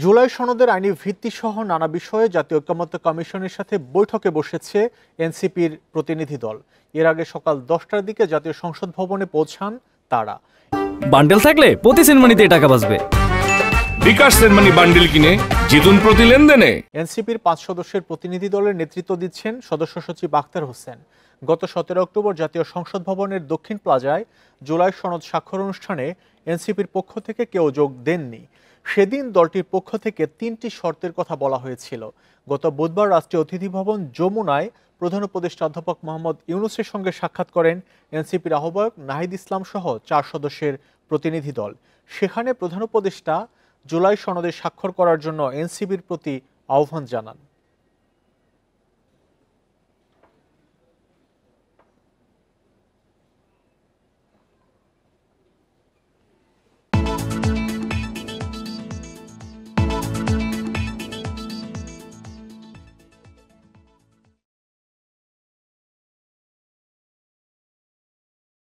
জুলাই সনদের আইনি ভিত্তিসহ নানা বিষয়ে জাতীয় ঐকমত্য কমিশনের সাথে বৈঠকে বসেছে এনসিপির প্রতিনিধি দল। এর আগে সকাল 10টার দিকে জাতীয় সংসদ ভবনে পৌঁছান তারা। বান্ডেল থাকলে প্রতি সেনমানিতে টাকা বাঁচবে। বিকাশ সেনমানি বান্ডেল কিনে জিতুন প্রতি লেনদেনে। এনসিপির 5 সদস্যের প্রতিনিধি দলের নেতৃত্ব দিচ্ছেন সদস্য সচিব আখতার হোসেন। গত 17 অক্টোবর জাতীয় সংসদ ভবনের দক্ষিণ প্লাজায় জুলাই সনদ স্বাক্ষর অনুষ্ঠানে এনসিপির পক্ষ থেকে কেউ যোগ দেননি। সেদিন দলটির পক্ষ থেকে 3টি শর্তের কথা বলা হয়েছিল। গত বুধবার রাষ্ট্রীয় অতিথি ভবন যমুনায় প্রধান উপদেষ্টা অধ্যাপক মোহাম্মদ ইউনূসের সঙ্গে সাক্ষাৎ করেন এনসিপির আহ্বায়ক নাহিদ ইসলাম সহ 4 সদস্যের প্রতিনিধি দল। সেখানে প্রধান উপদেষ্টা জুলাই সনদে স্বাক্ষর করার জন্য এনসিপির প্রতি আহ্বান জানান।